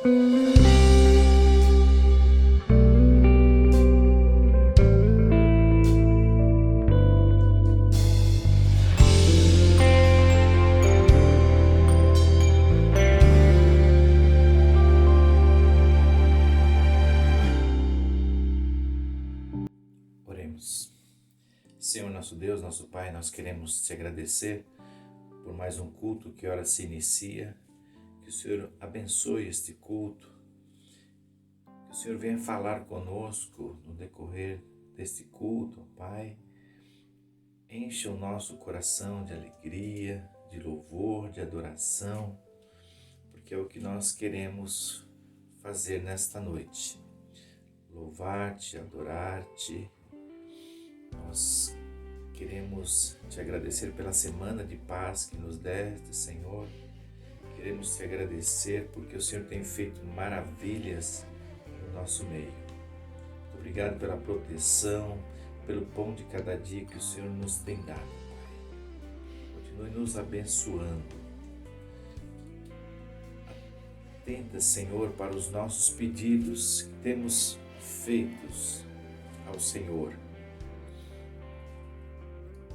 Oremos. Senhor nosso Deus, nosso Pai, nós queremos te agradecer por mais um culto que ora se inicia. Que o Senhor abençoe este culto, que o Senhor venha falar conosco no decorrer deste culto, Pai. Encha o nosso coração de alegria, de louvor, de adoração, porque é o que nós queremos fazer nesta noite. Louvar-te, adorar-te. Nós queremos te agradecer pela semana de paz que nos deste, Senhor. Queremos te agradecer porque o Senhor tem feito maravilhas no nosso meio. Muito obrigado pela proteção, pelo pão de cada dia que o Senhor nos tem dado, Pai. Continue nos abençoando. Atenta, Senhor, para os nossos pedidos que temos feitos ao Senhor.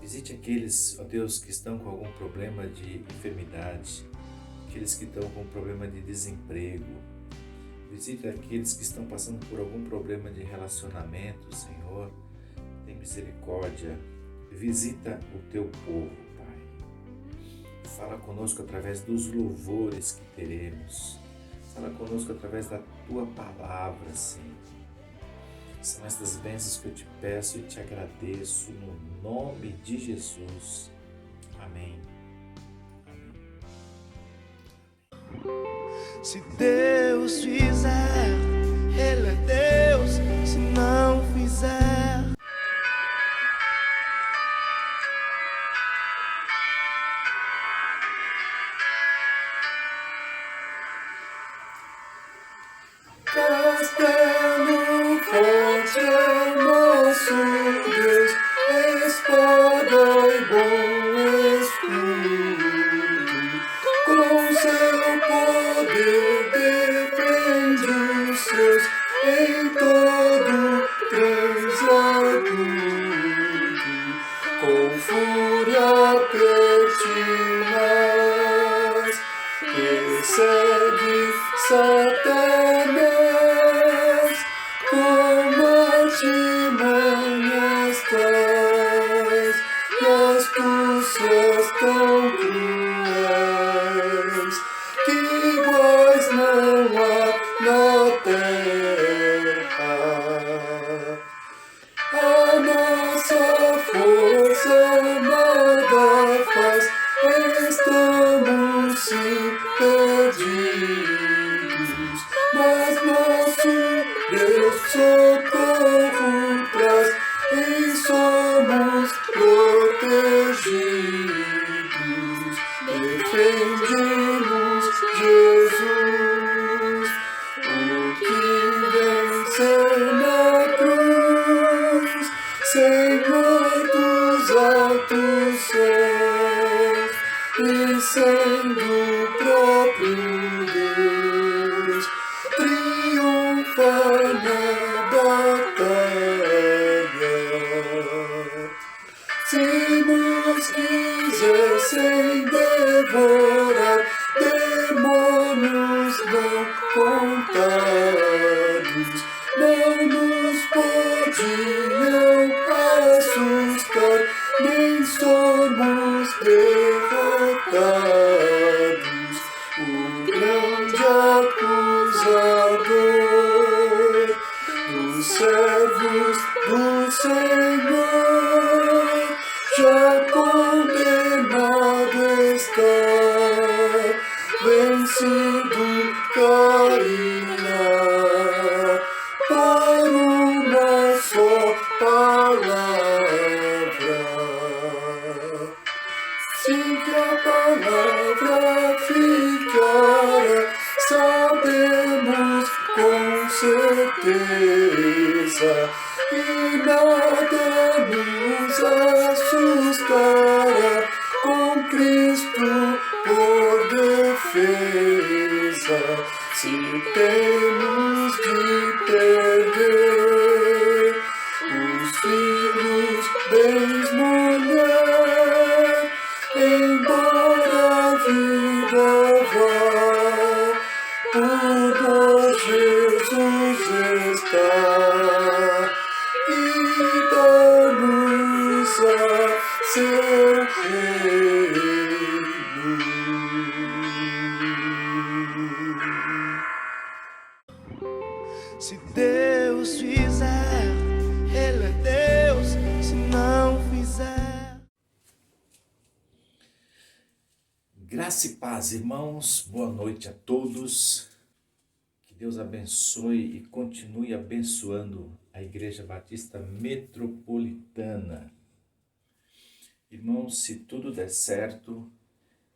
Visite aqueles, ó Deus, que estão com algum problema de enfermidade, aqueles que estão com problema de desemprego. Visite aqueles que estão passando por algum problema de relacionamento, Senhor. Tem misericórdia. Visita o teu povo, Pai. Fala conosco através dos louvores que teremos. Fala conosco através da tua palavra, Senhor. São estas bênçãos que eu te peço e te agradeço no nome de Jesus. Amém. Se Deus fizer, Ele é Deus. Se não fizer, castelo forte é nosso Deus, espada e bom escudo. Com seu poder defende os seus em todo transagudo. Com fúria pertinaz persegue Satanás. Com artimanhas traz e astúcias tão cruéis que iguais não há na terra. A nossa força nada faz, estamos sim perdidos, mas nosso Deus socorro traz e somos protegidos. Defende-nos, Jesus, o que venceu na cruz, Senhor dos altos céus, e sendo o próprio Deus, triunfa na batalha. Se nos quisessem devorar, demônios não contados não nos podiam assustar, nem somos derrotados. O grande acusador dos servos do Senhor já condenado está, vencido cairá por uma só palavra. Se que a palavra ficar, sabemos com certeza, e nada nos assustará, com Cristo por defesa. se temos de perder os filhos, bens, mulher, embora a vida vá, por nós Jesus está, e dar-nos a seu reino. Se Deus fizer, Ele é Deus. Se não fizer. Graça e paz, irmãos. Boa noite a todos. Que Deus abençoe e continue abençoando a Igreja Batista Metropolitana. Irmãos, se tudo der certo,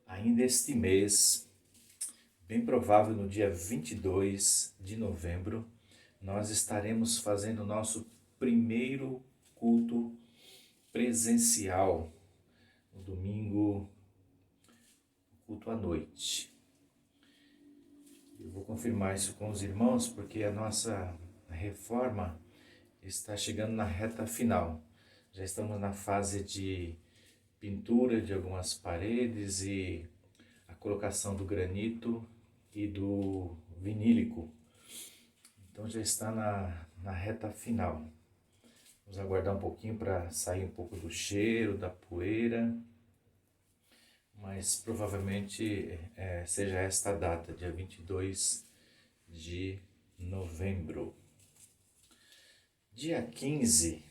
ainda este mês, bem provável no dia 22 de novembro, nós estaremos fazendo o nosso primeiro culto presencial, no domingo, culto à noite. Eu vou confirmar isso com os irmãos, porque a nossa reforma está chegando na reta final. Já estamos na fase de pintura de algumas paredes e a colocação do granito e do vinílico. Então já está na reta final. Vamos aguardar um pouquinho para sair um pouco do cheiro, da poeira, mas provavelmente seja esta data, dia 22 de novembro. Dia 15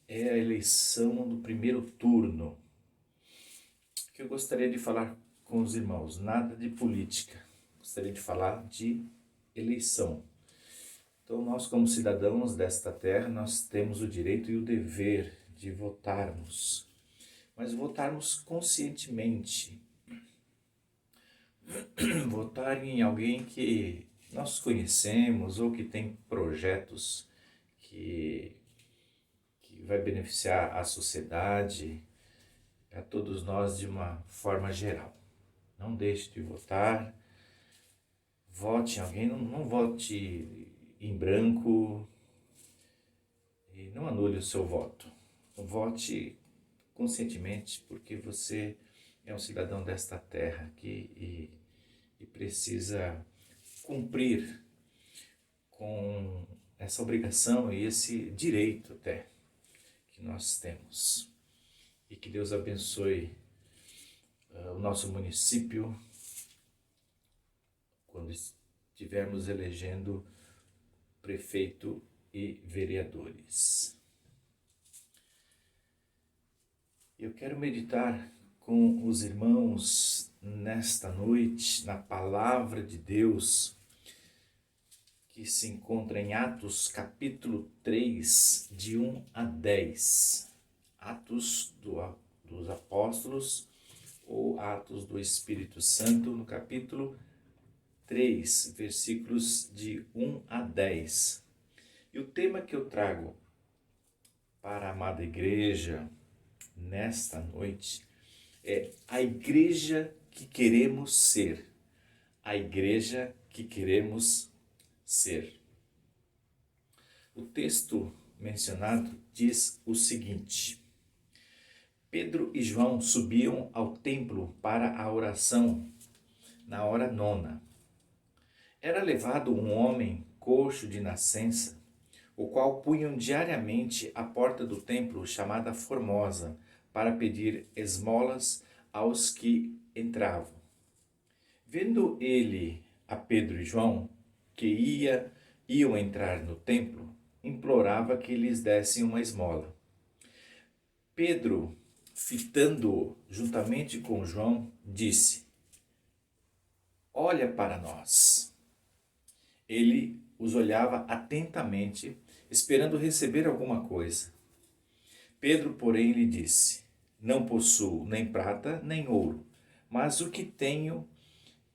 é a eleição do primeiro turno, que eu gostaria de falar com os irmãos, nada de política, gostaria de falar de eleição. Então nós, como cidadãos desta terra, nós temos o direito e o dever de votarmos, mas votarmos conscientemente. Votar em alguém que nós conhecemos ou que tem projetos que vai beneficiar a sociedade, a todos nós de uma forma geral. Não deixe de votar, vote em alguém, não vote em branco e não anule o seu voto. Vote conscientemente, porque você é um cidadão desta terra aqui e precisa cumprir com essa obrigação e esse direito até que nós temos. E que Deus abençoe o nosso município quando estivermos elegendo prefeito e vereadores. Eu quero meditar com os irmãos nesta noite na palavra de Deus que se encontra em Atos capítulo 3, de 1 a 10. Atos dos Apóstolos ou Atos do Espírito Santo, no capítulo 3, versículos de 1 a 10. E o tema que eu trago para a amada igreja nesta noite é a igreja que queremos ser. A igreja que queremos ser. O texto mencionado diz o seguinte: Pedro e João subiam ao templo para a oração na hora nona. Era levado um homem coxo de nascença, o qual punham diariamente à porta do templo chamada Formosa, para pedir esmolas aos que entravam. Vendo ele a Pedro e João, que iam entrar no templo, implorava que lhes dessem uma esmola. Pedro, fitando-o juntamente com João, disse: Olha para nós. Ele os olhava atentamente, esperando receber alguma coisa. Pedro, porém, lhe disse: Não possuo nem prata nem ouro, mas o que tenho,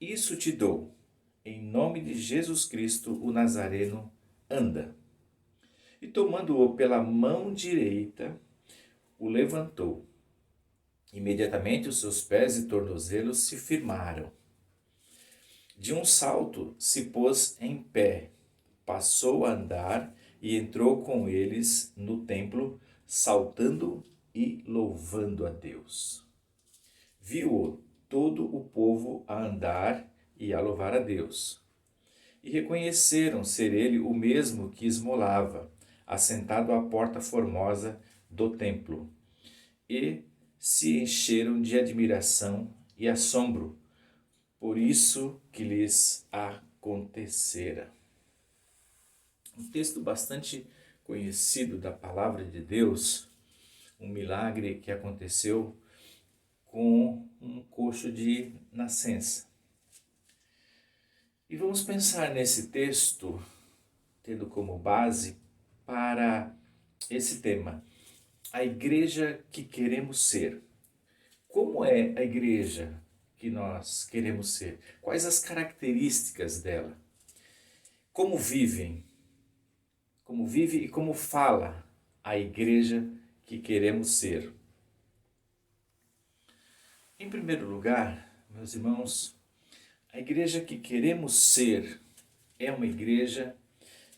isso te dou. Em nome de Jesus Cristo, o Nazareno, anda. E tomando-o pela mão direita, o levantou. Imediatamente os seus pés e tornozelos se firmaram. De um salto se pôs em pé, passou a andar e entrou com eles no templo, saltando e louvando a Deus. Viu-o todo o povo a andar e a louvar a Deus. E reconheceram ser ele o mesmo que esmolava, assentado à porta formosa do templo. E se encheram de admiração e assombro por isso que lhes acontecera. Um texto bastante conhecido da palavra de Deus, um milagre que aconteceu com um coxo de nascença. E vamos pensar nesse texto, tendo como base para esse tema, a igreja que queremos ser. Como é a igreja que nós queremos ser? Quais as características dela? Como vivem? Como vive e como fala a igreja que queremos ser? Em primeiro lugar, meus irmãos, a igreja que queremos ser é uma igreja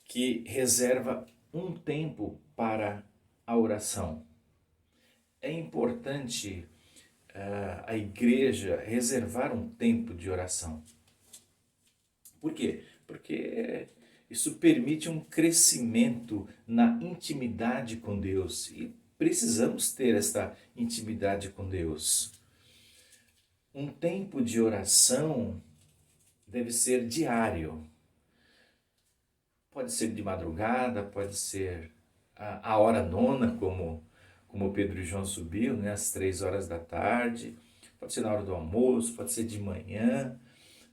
que reserva um tempo para a oração. É importante a igreja reservar um tempo de oração. Por quê? Porque isso permite um crescimento na intimidade com Deus e precisamos ter esta intimidade com Deus. Um tempo de oração deve ser diário. Pode ser de madrugada, pode ser a hora nona, como Pedro e João subiu, né, às 3 horas da tarde, pode ser na hora do almoço, pode ser de manhã,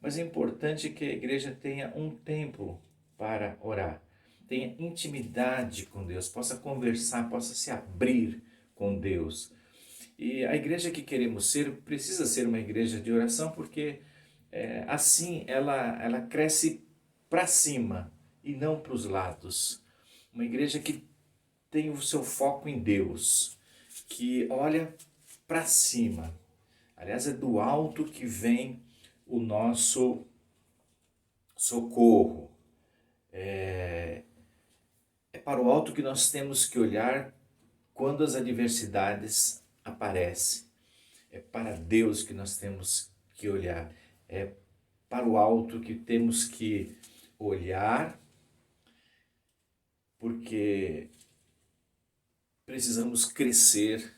mas é importante que a igreja tenha um tempo para orar, tenha intimidade com Deus, possa conversar, possa se abrir com Deus. E a igreja que queremos ser precisa ser uma igreja de oração, porque assim ela cresce para cima e não para os lados. Uma igreja que tem o seu foco em Deus, que olha para cima. Aliás, é do alto que vem o nosso socorro. É para o alto que nós temos que olhar quando as adversidades aparecem. É para Deus que nós temos que olhar. É para o alto que temos que olhar, porque precisamos crescer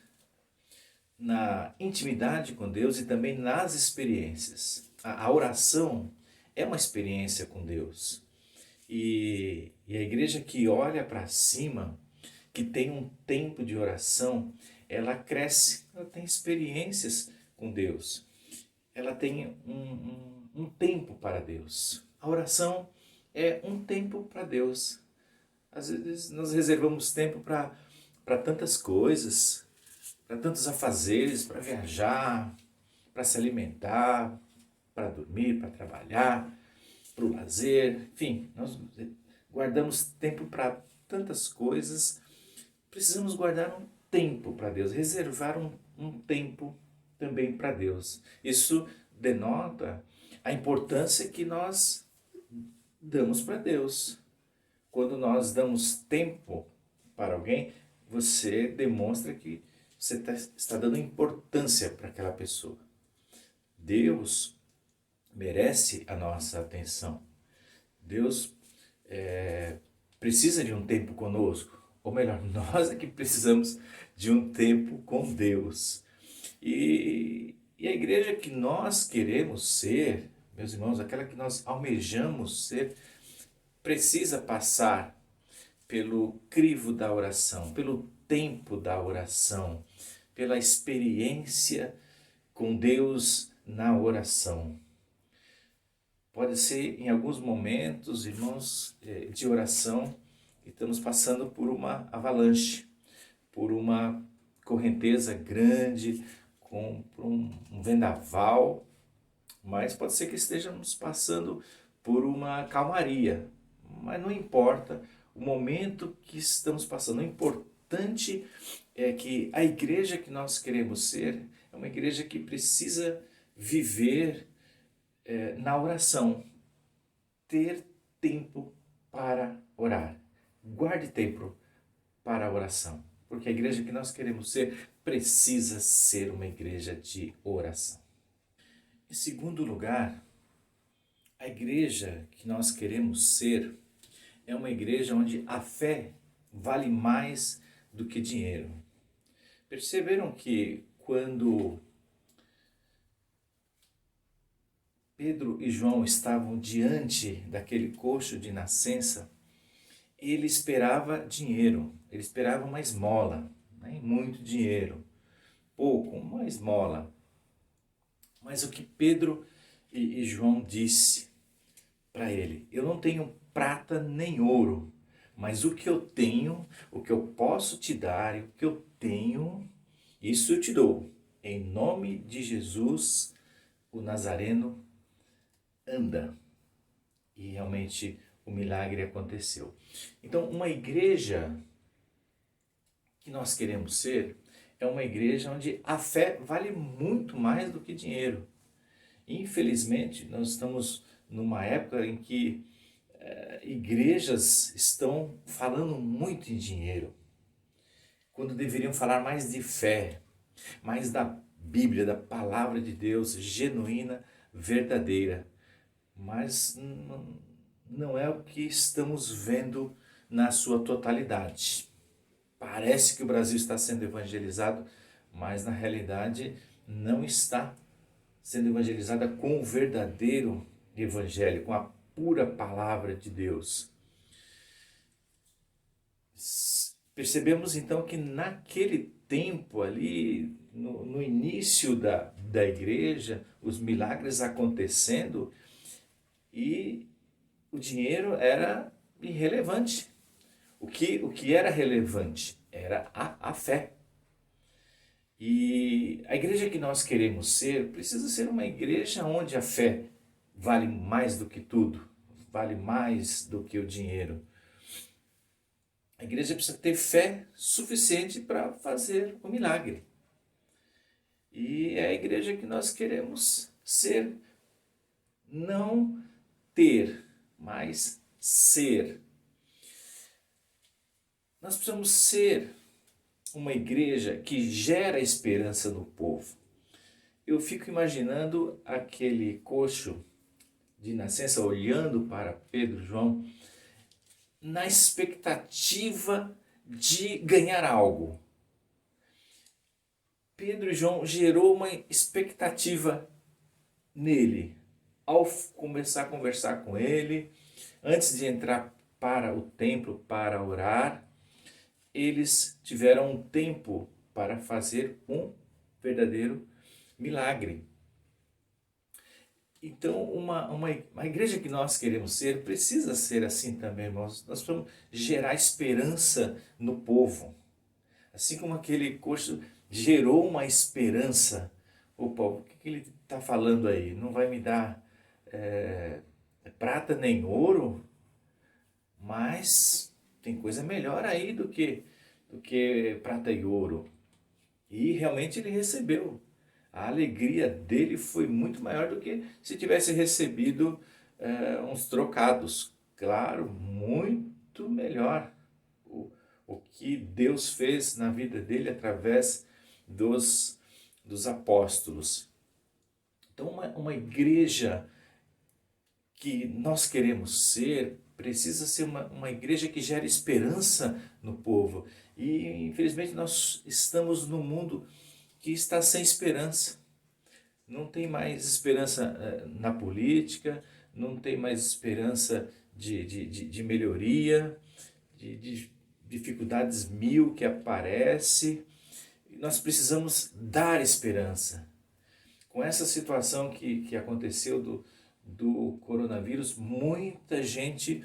na intimidade com Deus e também nas experiências. A oração é uma experiência com Deus. E a igreja que olha para cima, que tem um tempo de oração, ela cresce, ela tem experiências com Deus. Ela tem um tempo para Deus. A oração é um tempo para Deus. Às vezes nós reservamos tempo para tantas coisas, para tantos afazeres, para viajar, para se alimentar, para dormir, para trabalhar, para o lazer, enfim, nós guardamos tempo para tantas coisas, precisamos guardar um tempo para Deus, reservar um tempo também para Deus. Isso denota a importância que nós damos para Deus. Quando nós damos tempo para alguém, você demonstra que você está dando importância para aquela pessoa. Deus merece a nossa atenção. Deus precisa de um tempo conosco. Ou melhor, nós é que precisamos de um tempo com Deus. E a igreja que nós queremos ser, meus irmãos, aquela que nós almejamos ser, precisa passar pelo crivo da oração, pelo tempo da oração, pela experiência com Deus na oração. Pode ser em alguns momentos, irmãos, de oração, que estamos passando por uma avalanche, por uma correnteza grande, por um vendaval, mas pode ser que estejamos passando por uma calmaria, mas não importa o momento que estamos passando. O importante é que a igreja que nós queremos ser é uma igreja que precisa viver na oração. Ter tempo para orar. Guarde tempo para a oração, porque a igreja que nós queremos ser precisa ser uma igreja de oração. Em segundo lugar, a igreja que nós queremos ser é uma igreja onde a fé vale mais do que dinheiro. Perceberam que quando Pedro e João estavam diante daquele coxo de nascença, ele esperava dinheiro, ele esperava uma esmola, né? Muito dinheiro, pouco, uma esmola. Mas o que Pedro e João disse para ele: eu não tenho prata nem ouro, mas o que eu tenho, o que eu posso te dar, e o que eu tenho, isso eu te dou. Em nome de Jesus, o Nazareno, anda. E realmente o milagre aconteceu. Então, uma igreja que nós queremos ser é uma igreja onde a fé vale muito mais do que dinheiro. Infelizmente, nós estamos numa época em que igrejas estão falando muito em dinheiro, quando deveriam falar mais de fé, mais da Bíblia, da palavra de Deus genuína, verdadeira. Mas não é o que estamos vendo na sua totalidade. Parece que o Brasil está sendo evangelizado, mas na realidade não está sendo evangelizada com o verdadeiro evangelho, com a pura palavra de Deus. Percebemos então que naquele tempo ali, no início da igreja, os milagres acontecendo, e o dinheiro era irrelevante. O que era relevante era a fé. E a igreja que nós queremos ser precisa ser uma igreja onde a fé vale mais do que tudo, vale mais do que o dinheiro. A igreja precisa ter fé suficiente para fazer o milagre. E é a igreja que nós queremos ser, não ter, mas ser. Nós precisamos ser uma igreja que gera esperança no povo. Eu fico imaginando aquele coxo de nascença olhando para Pedro e João na expectativa de ganhar algo. Pedro e João gerou uma expectativa nele. Ao começar a conversar com ele, antes de entrar para o templo para orar, eles tiveram um tempo para fazer um verdadeiro milagre. Então, uma igreja que nós queremos ser precisa ser assim também, irmãos. Nós precisamos gerar esperança no povo. Assim como aquele coxo gerou uma esperança. Opa, o que ele está falando aí? Não vai me dar prata nem ouro? Mas tem coisa melhor aí do que prata e ouro. E realmente ele recebeu. A alegria dele foi muito maior do que se tivesse recebido uns trocados. Claro, muito melhor o que Deus fez na vida dele através dos apóstolos. Então, uma igreja que nós queremos ser precisa ser uma igreja que gera esperança no povo. E, infelizmente, nós estamos num mundo que está sem esperança. Não tem mais esperança na política, não tem mais esperança de melhoria, de dificuldades mil que aparecem. Nós precisamos dar esperança. Com essa situação que aconteceu do coronavírus, muita gente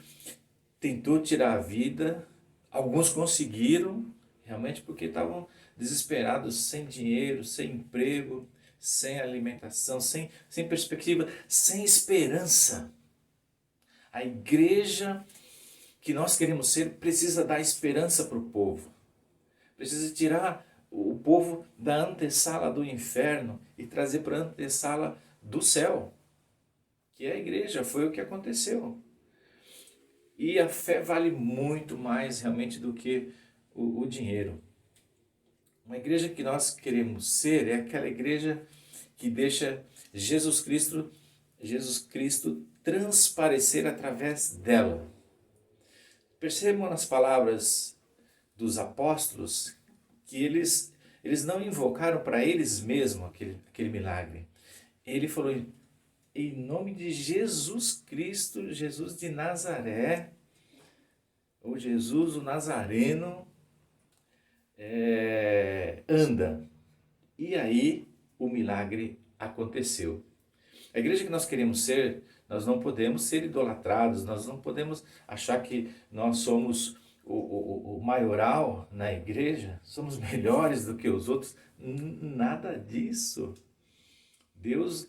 tentou tirar a vida, alguns conseguiram, realmente porque estavam desesperados, sem dinheiro, sem emprego, sem alimentação, sem perspectiva, sem esperança. A igreja que nós queremos ser precisa dar esperança para o povo. Precisa tirar o povo da antessala do inferno e trazer para a antessala do céu. que é a igreja, foi o que aconteceu. E a fé vale muito mais realmente do que o dinheiro. Uma igreja que nós queremos ser é aquela igreja que deixa Jesus Cristo transparecer através dela. Percebam nas palavras dos apóstolos que eles não invocaram para eles mesmos aquele milagre. Ele falou, em nome de Jesus Cristo, Jesus de Nazaré, ou Jesus o Nazareno, anda. E aí o milagre aconteceu. A igreja que nós queremos ser, nós não podemos ser idolatrados, nós não podemos achar que nós somos o maioral na igreja, somos melhores do que os outros. Nada disso. Deus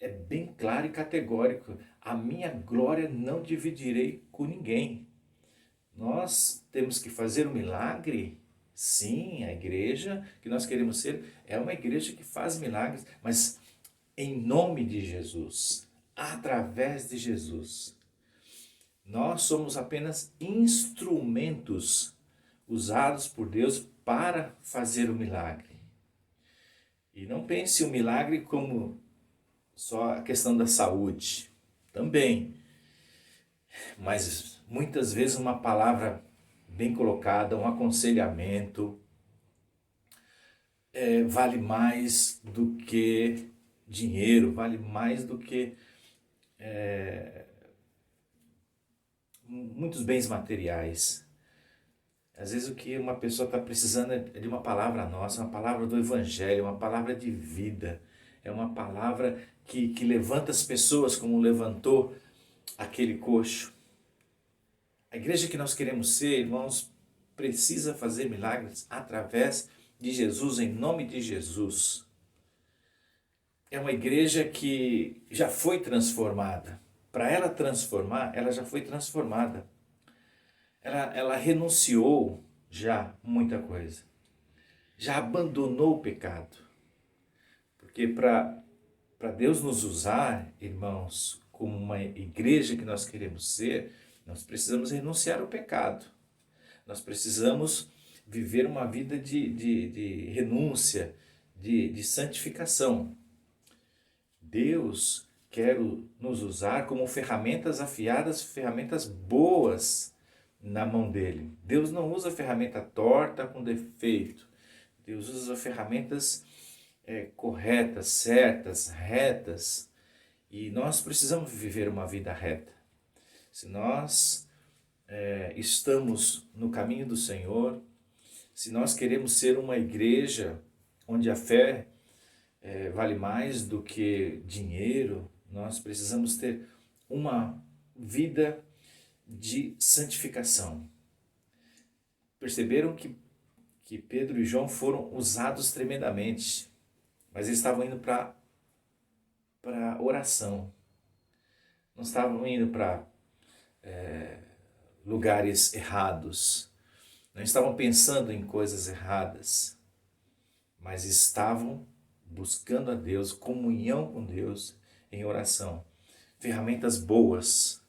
é bem claro e categórico. A minha glória não dividirei com ninguém. Nós temos que fazer um milagre. Sim, a igreja que nós queremos ser é uma igreja que faz milagres, mas em nome de Jesus, através de Jesus. Nós somos apenas instrumentos usados por Deus para fazer o milagre. E não pense o milagre como só a questão da saúde, também. Mas muitas vezes uma palavra bem colocada, um aconselhamento, vale mais do que dinheiro, vale mais do que muitos bens materiais. Às vezes o que uma pessoa está precisando é de uma palavra nossa, uma palavra do Evangelho, uma palavra de vida. É uma palavra que levanta as pessoas como levantou aquele coxo. A igreja que nós queremos ser, irmãos, precisa fazer milagres através de Jesus, em nome de Jesus. É uma igreja que já foi transformada. Para ela transformar, ela já foi transformada. Ela renunciou já muita coisa. Já abandonou o pecado. Porque para Deus nos usar, irmãos, como uma igreja que nós queremos ser, nós precisamos renunciar ao pecado. Nós precisamos viver uma vida de renúncia, de santificação. Deus quer nos usar como ferramentas afiadas, ferramentas boas na mão dele. Deus não usa ferramenta torta com defeito. Deus usa ferramentas corretas, certas, retas. E nós precisamos viver uma vida reta. Se nós estamos no caminho do Senhor, se nós queremos ser uma igreja onde a fé vale mais do que dinheiro, nós precisamos ter uma vida de santificação. Perceberam que Pedro e João foram usados tremendamente, mas eles estavam indo para oração, não estavam indo para lugares errados, não estavam pensando em coisas erradas, mas estavam buscando a Deus, comunhão com Deus em oração. Ferramentas boas,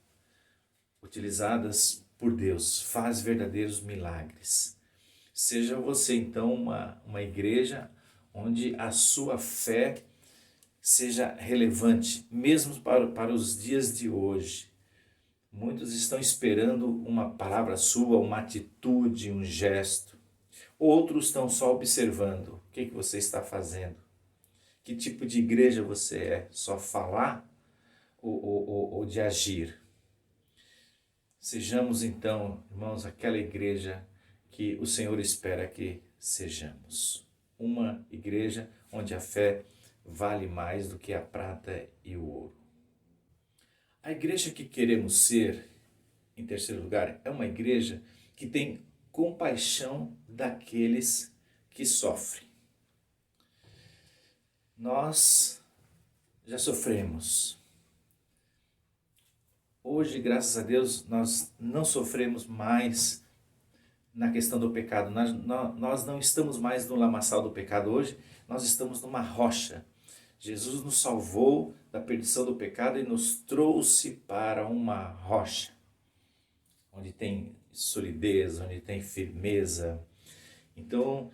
utilizadas por Deus, faz verdadeiros milagres. Seja você então uma igreja onde a sua fé seja relevante, mesmo para os dias de hoje. Muitos estão esperando uma palavra sua, uma atitude, um gesto. Outros estão só observando o que você está fazendo. Que tipo de igreja você é? Só falar ou de agir? Sejamos então, irmãos, aquela igreja que o Senhor espera que sejamos. Uma igreja onde a fé vale mais do que a prata e o ouro. A igreja que queremos ser, em terceiro lugar, é uma igreja que tem compaixão daqueles que sofrem. Nós já sofremos. Hoje, graças a Deus, nós não sofremos mais na questão do pecado. Nós não estamos mais no lamaçal do pecado hoje, nós estamos numa rocha. Jesus nos salvou da perdição do pecado e nos trouxe para uma rocha, onde tem solidez, onde tem firmeza. Então,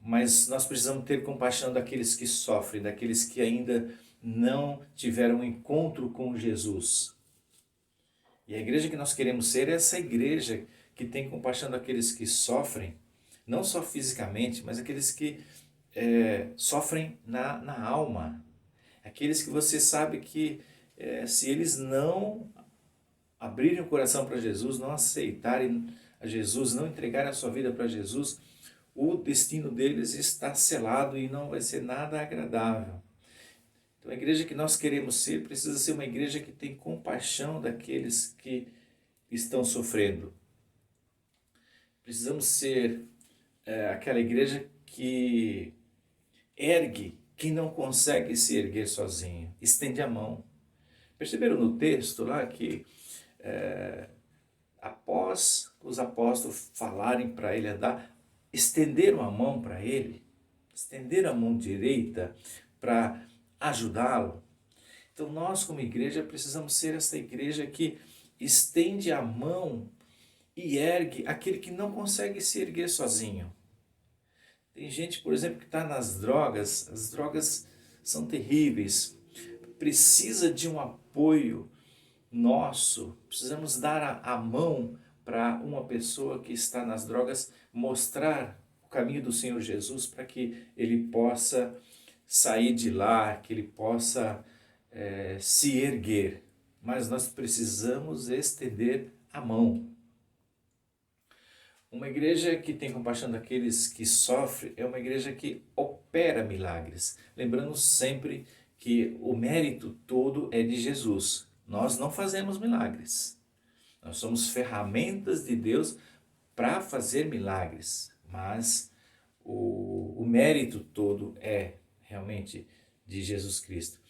mas nós precisamos ter compaixão daqueles que sofrem, daqueles que ainda não tiveram um encontro com Jesus. E a igreja que nós queremos ser é essa igreja que tem compaixão daqueles que sofrem, não só fisicamente, mas aqueles que sofrem na alma. Aqueles que você sabe que se eles não abrirem o coração para Jesus, não aceitarem a Jesus, não entregarem a sua vida para Jesus, o destino deles está selado e não vai ser nada agradável. Então a igreja que nós queremos ser precisa ser uma igreja que tem compaixão daqueles que estão sofrendo. Precisamos ser aquela igreja que ergue quem não consegue se erguer sozinho, estende a mão. Perceberam no texto lá que após os apóstolos falarem para ele andar, estenderam a mão para ele, estenderam a mão direita para ajudá-lo. Então nós como igreja precisamos ser essa igreja que estende a mão e ergue aquele que não consegue se erguer sozinho. Tem gente, por exemplo, que está nas drogas, as drogas são terríveis, precisa de um apoio nosso, precisamos dar a mão para uma pessoa que está nas drogas, mostrar o caminho do Senhor Jesus para que ele possa sair de lá, que ele possa se erguer. Mas nós precisamos estender a mão. Uma igreja que tem compaixão daqueles que sofrem é uma igreja que opera milagres. Lembrando sempre que o mérito todo é de Jesus. Nós não fazemos milagres. Nós somos ferramentas de Deus para fazer milagres. Mas o mérito todo é realmente de Jesus Cristo.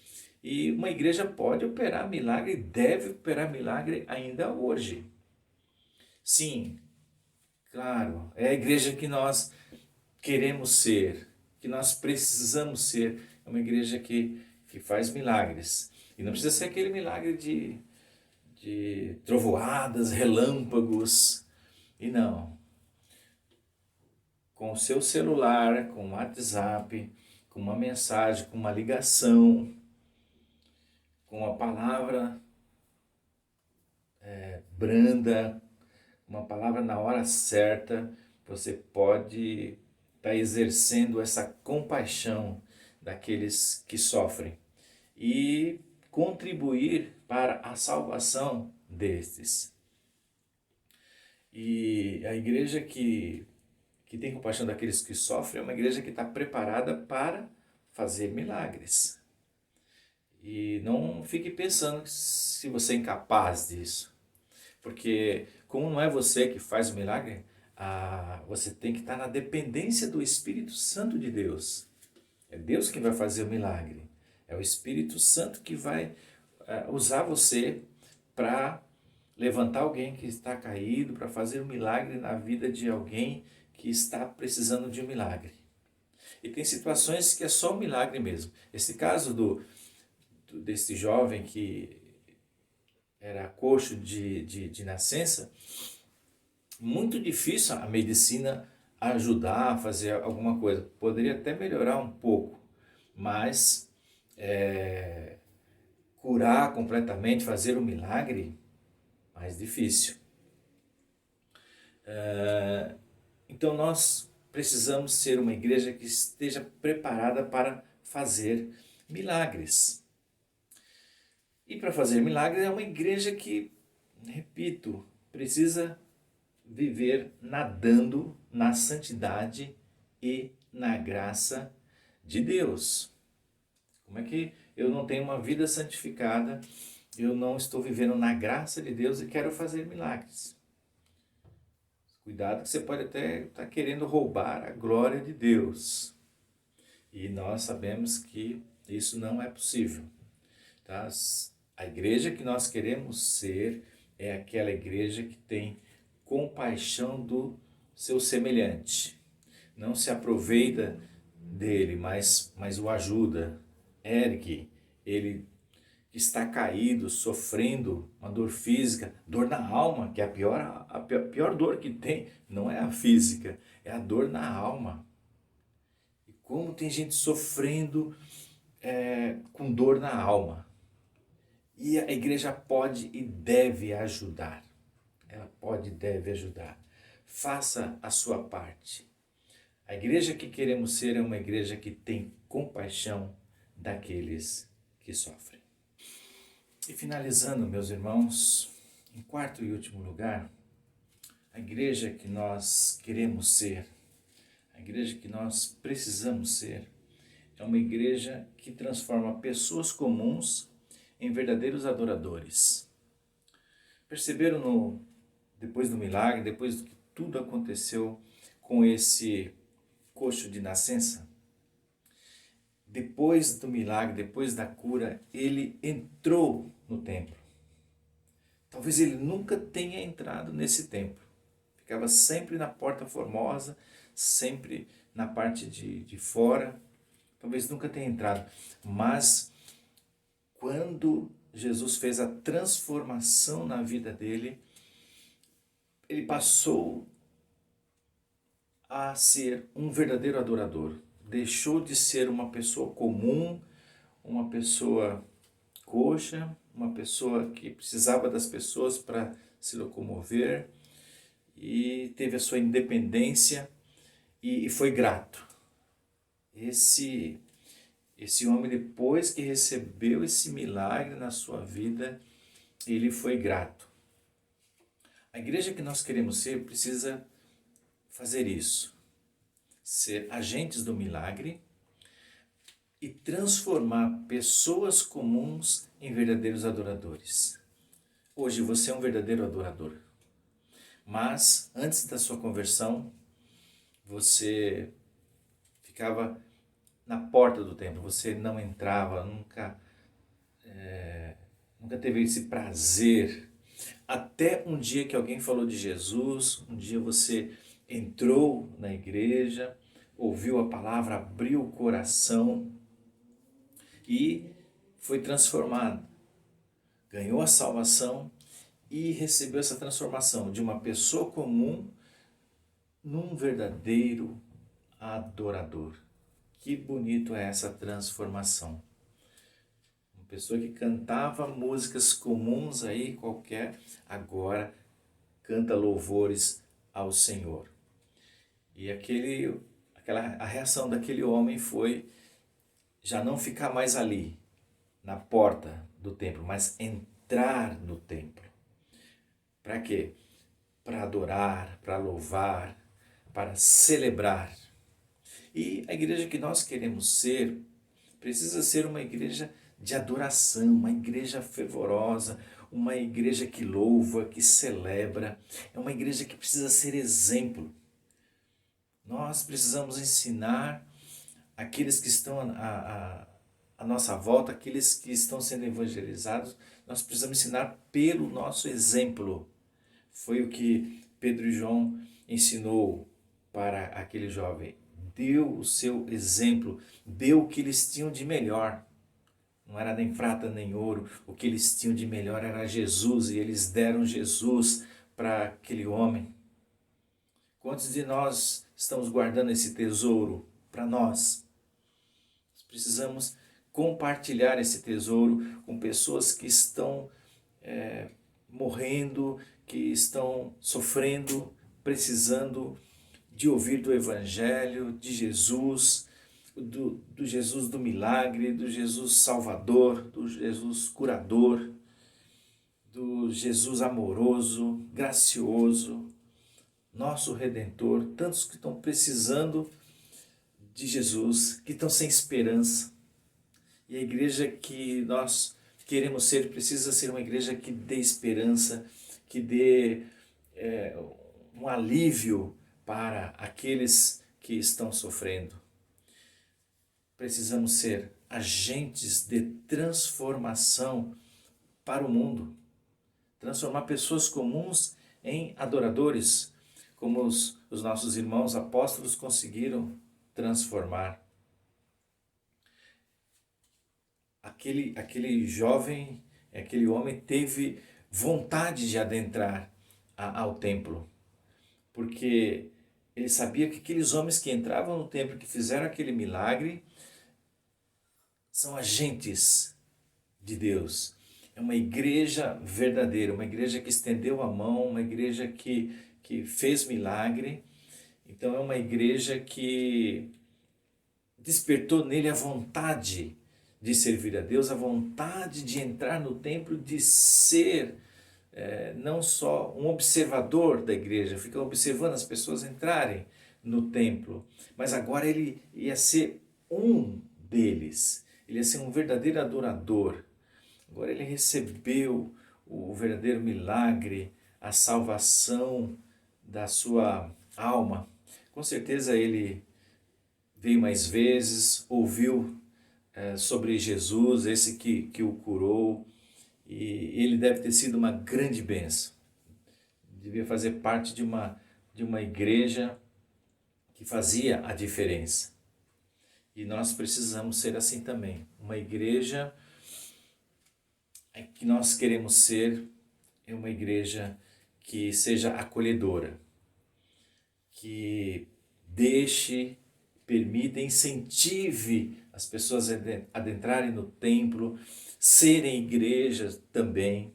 E uma igreja pode operar milagre, deve operar milagre ainda hoje. Sim, claro, é a igreja que nós queremos ser, que nós precisamos ser, é uma igreja que faz milagres. E não precisa ser aquele milagre de trovoadas, relâmpagos, e não. Com o seu celular, com o WhatsApp, com uma mensagem, com uma ligação, com uma palavra branda, uma palavra na hora certa, você pode estar exercendo essa compaixão daqueles que sofrem e contribuir para a salvação destes. E a igreja que tem compaixão daqueles que sofrem é uma igreja que está preparada para fazer milagres. E não fique pensando se você é incapaz disso. Porque como não é você que faz o milagre, você tem que estar na dependência do Espírito Santo de Deus. É Deus quem vai fazer o milagre. É o Espírito Santo que vai usar você para levantar alguém que está caído, para fazer um milagre na vida de alguém que está precisando de um milagre. E tem situações que é só um milagre mesmo. Esse caso desse jovem que era coxo de nascença, muito difícil a medicina ajudar a fazer alguma coisa. Poderia até melhorar um pouco, mas curar completamente, fazer um milagre, mais difícil. Então nós precisamos ser uma igreja que esteja preparada para fazer milagres. E para fazer milagres é uma igreja que, repito, precisa viver nadando na santidade e na graça de Deus. Como é que eu não tenho uma vida santificada, eu não estou vivendo na graça de Deus e quero fazer milagres? Cuidado que você pode até estar querendo roubar a glória de Deus. E nós sabemos que isso não é possível. Tá? A igreja que nós queremos ser é aquela igreja que tem compaixão do seu semelhante. Não se aproveita dele, mas o ajuda, ergue ele que está caído, sofrendo uma dor física, dor na alma, que é a pior dor que tem, não é a física, é a dor na alma. E como tem gente sofrendo com dor na alma. E a igreja pode e deve ajudar. Ela pode e deve ajudar. Faça a sua parte. A igreja que queremos ser é uma igreja que tem compaixão daqueles que sofrem. E finalizando, meus irmãos, em quarto e último lugar, a igreja que nós queremos ser, a igreja que nós precisamos ser, é uma igreja que transforma pessoas comuns em verdadeiros adoradores. Perceberam depois do milagre, depois do que tudo aconteceu com esse coxo de nascença? Depois do milagre, depois da cura, ele entrou no templo. Talvez ele nunca tenha entrado nesse templo. Ficava sempre na porta formosa, sempre na parte de fora. Talvez nunca tenha entrado. Mas quando Jesus fez a transformação na vida dele, ele passou a ser um verdadeiro adorador. Deixou de ser uma pessoa comum, uma pessoa coxa, uma pessoa que precisava das pessoas para se locomover, e teve a sua independência e foi grato. Esse homem, depois que recebeu esse milagre na sua vida, ele foi grato. A igreja que nós queremos ser precisa fazer isso. Ser agentes do milagre e transformar pessoas comuns em verdadeiros adoradores. Hoje você é um verdadeiro adorador. Mas antes da sua conversão, você ficava na porta do templo, você não entrava, nunca teve esse prazer. Até um dia que alguém falou de Jesus, um dia você entrou na igreja, ouviu a palavra, abriu o coração e foi transformado. Ganhou a salvação e recebeu essa transformação de uma pessoa comum num verdadeiro adorador. Que bonito é essa transformação. Uma pessoa que cantava músicas comuns aí, qualquer, agora canta louvores ao Senhor. E a reação daquele homem foi já não ficar mais ali, na porta do templo, mas entrar no templo. Para quê? Para adorar, para louvar, para celebrar. E a igreja que nós queremos ser precisa ser uma igreja de adoração, uma igreja fervorosa, uma igreja que louva, que celebra. É uma igreja que precisa ser exemplo. Nós precisamos ensinar aqueles que estão à nossa volta, aqueles que estão sendo evangelizados, nós precisamos ensinar pelo nosso exemplo. Foi o que Pedro e João ensinou para aquele jovem. Deu o seu exemplo, deu o que eles tinham de melhor. Não era nem prata nem ouro, o que eles tinham de melhor era Jesus, e eles deram Jesus para aquele homem. Quantos de nós estamos guardando esse tesouro para nós? Nós precisamos compartilhar esse tesouro com pessoas que estão morrendo, que estão sofrendo, precisando de ouvir do Evangelho, de Jesus, do Jesus do milagre, do Jesus salvador, do Jesus curador, do Jesus amoroso, gracioso, nosso Redentor. Tantos que estão precisando de Jesus, que estão sem esperança. E a igreja que nós queremos ser precisa ser uma igreja que dê esperança, que dê um alívio para aqueles que estão sofrendo. Precisamos ser agentes de transformação para o mundo. Transformar pessoas comuns em adoradores, como os nossos irmãos apóstolos conseguiram transformar. aquele jovem, aquele homem teve vontade de adentrar ao templo, porque ele sabia que aqueles homens que entravam no templo, que fizeram aquele milagre, são agentes de Deus. É uma igreja verdadeira, uma igreja que estendeu a mão, uma igreja que fez milagre. Então é uma igreja que despertou nele a vontade de servir a Deus, a vontade de entrar no templo, de ser não só um observador da igreja, fica observando as pessoas entrarem no templo, mas agora ele ia ser um deles, ele ia ser um verdadeiro adorador. Agora ele recebeu o verdadeiro milagre, a salvação da sua alma. Com certeza ele veio mais vezes, ouviu sobre Jesus, esse que o curou, e ele deve ter sido uma grande bênção. Devia fazer parte de uma igreja que fazia a diferença. E nós precisamos ser assim também. Uma igreja que nós queremos ser é uma igreja que seja acolhedora, que deixe, permita, incentive as pessoas a adentrarem no templo, serem igrejas também.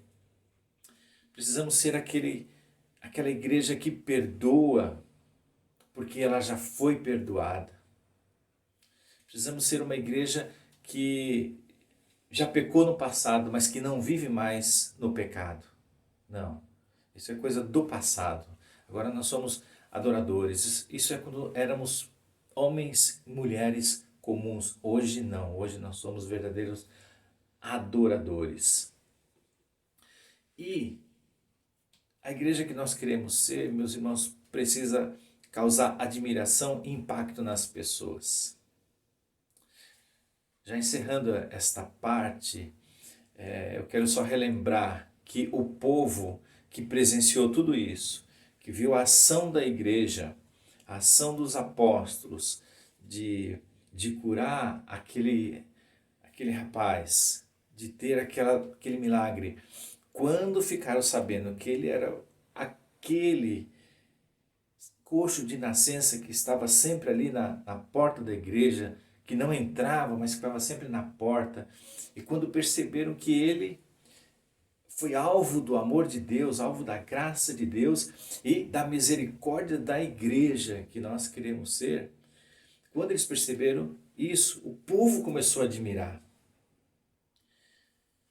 Precisamos ser aquela igreja que perdoa, porque ela já foi perdoada. Precisamos ser uma igreja que já pecou no passado, mas que não vive mais no pecado. Não, isso é coisa do passado. Agora nós somos adoradores. Isso é quando éramos homens e mulheres comuns. Hoje não, hoje nós somos verdadeiros adoradores. E a igreja que nós queremos ser, meus irmãos, precisa causar admiração e impacto nas pessoas. Já encerrando esta parte, eu quero só relembrar que o povo que presenciou tudo isso, que viu a ação da igreja, a ação dos apóstolos de curar aquele rapaz, de ter aquele milagre, quando ficaram sabendo que ele era aquele coxo de nascença que estava sempre ali na porta da igreja, que não entrava, mas ficava sempre na porta, e quando perceberam que ele foi alvo do amor de Deus, alvo da graça de Deus e da misericórdia da igreja que nós queremos ser, quando eles perceberam isso, o povo começou a admirar.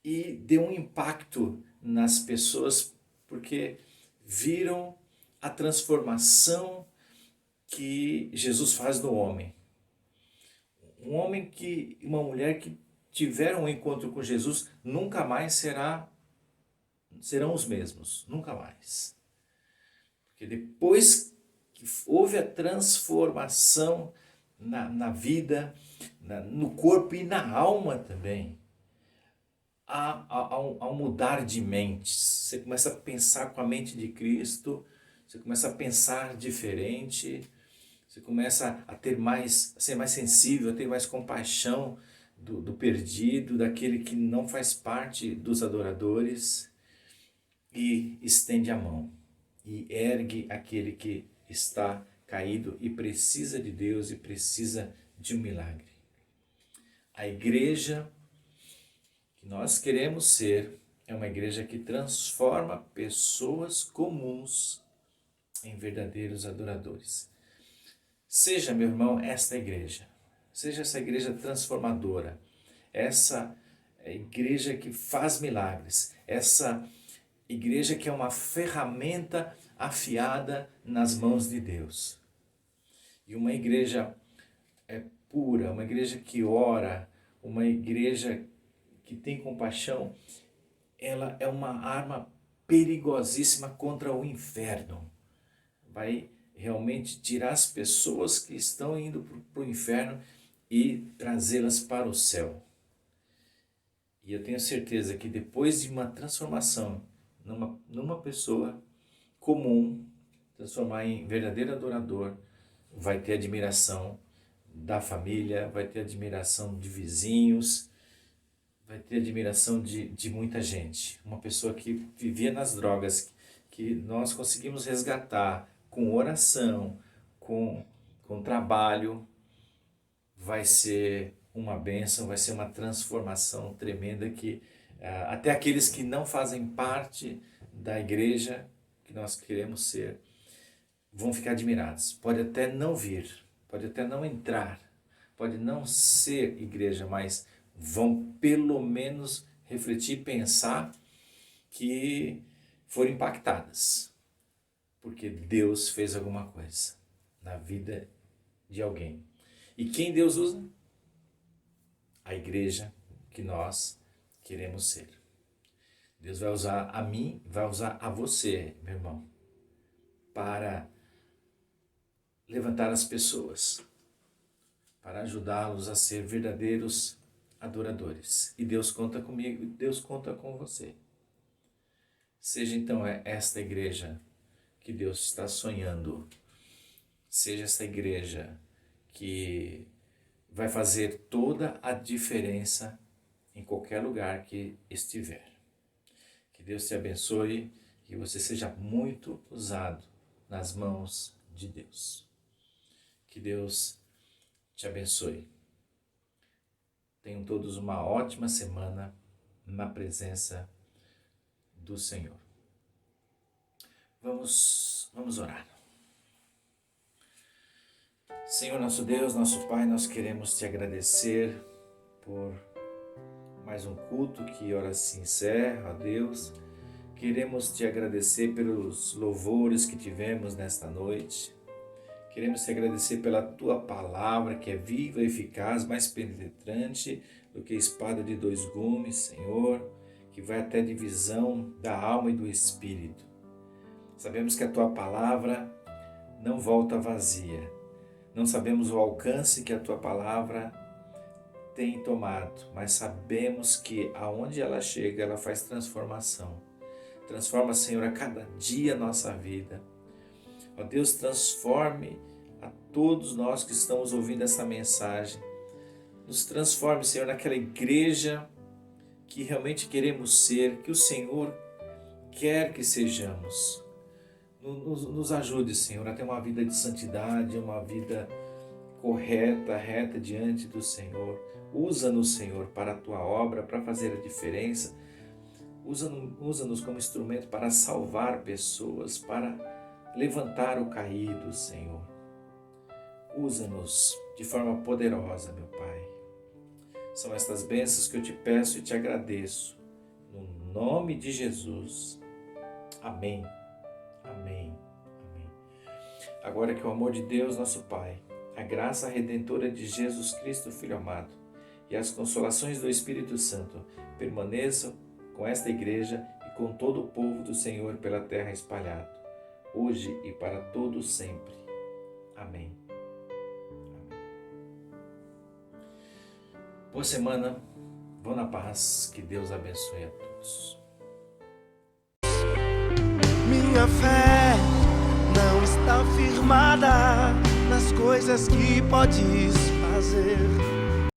E deu um impacto nas pessoas, porque viram a transformação que Jesus faz no homem. Uma mulher que tiveram um encontro com Jesus, nunca mais serão os mesmos, nunca mais. Porque depois que houve a transformação na vida, no corpo e na alma também, ao mudar de mentes, você começa a pensar com a mente de Cristo, você começa a pensar diferente, você começa a ser mais sensível, a ter mais compaixão do perdido, daquele que não faz parte dos adoradores, e estende a mão e ergue aquele que está caído e precisa de Deus e precisa de um milagre. A igreja que nós queremos ser é uma igreja que transforma pessoas comuns em verdadeiros adoradores. Seja, meu irmão, esta igreja, seja essa igreja transformadora, essa igreja que faz milagres, essa igreja que é uma ferramenta afiada nas mãos de Deus. E uma igreja pura, uma igreja que ora, uma igreja que tem compaixão, ela é uma arma perigosíssima contra o inferno. Vai realmente tirar as pessoas que estão indo para o inferno e trazê-las para o céu. E eu tenho certeza que depois de uma transformação numa pessoa comum, transformar em verdadeiro adorador, vai ter admiração da família, vai ter admiração de vizinhos, vai ter admiração de muita gente. Uma pessoa que vivia nas drogas, que nós conseguimos resgatar com oração, com trabalho, vai ser uma bênção, vai ser uma transformação tremenda que até aqueles que não fazem parte da igreja que nós queremos ser, vão ficar admirados. Pode até não vir, pode até não entrar, pode não ser igreja, mas vão pelo menos refletir e pensar que foram impactadas, porque Deus fez alguma coisa na vida de alguém. E quem Deus usa? A igreja que nós queremos ser. Deus vai usar a mim, vai usar a você, meu irmão, para levantar as pessoas, para ajudá-los a ser verdadeiros adoradores. E Deus conta comigo, Deus conta com você. Seja então esta igreja que Deus está sonhando, seja esta igreja que vai fazer toda a diferença em qualquer lugar que estiver. Que Deus te abençoe e que você seja muito usado nas mãos de Deus. Que Deus te abençoe. Tenham todos uma ótima semana na presença do Senhor. Vamos orar. Senhor, nosso Deus, nosso Pai, nós queremos te agradecer por mais um culto que ora se encerra, ó Deus. Queremos te agradecer pelos louvores que tivemos nesta noite. Queremos te agradecer pela tua palavra que é viva e eficaz, mais penetrante do que a espada de 2 gumes, Senhor, que vai até a divisão da alma e do espírito. Sabemos que a tua palavra não volta vazia. Não sabemos o alcance que a tua palavra tem tomado, mas sabemos que aonde ela chega, ela faz transformação. Transforma, Senhor, a cada dia a nossa vida. Ó Deus, transforme a todos nós que estamos ouvindo essa mensagem. Nos transforme, Senhor, naquela igreja que realmente queremos ser, que o Senhor quer que sejamos. Nos ajude, Senhor, a ter uma vida de santidade, uma vida correta, reta diante do Senhor. Usa-nos, Senhor, para a tua obra, para fazer a diferença. Usa-nos como instrumento para salvar pessoas, para levantar o caído, Senhor. Usa-nos de forma poderosa, meu Pai. São estas bênçãos que eu te peço e te agradeço. No nome de Jesus. Amém. Amém. Amém. Agora que o amor de Deus, nosso Pai, a graça redentora de Jesus Cristo, Filho amado, e as consolações do Espírito Santo permaneçam com esta igreja e com todo o povo do Senhor pela terra espalhado, hoje e para todos sempre. Amém. Amém. Boa semana, vão na paz, que Deus abençoe a todos. Minha fé não está firmada nas coisas que podes fazer.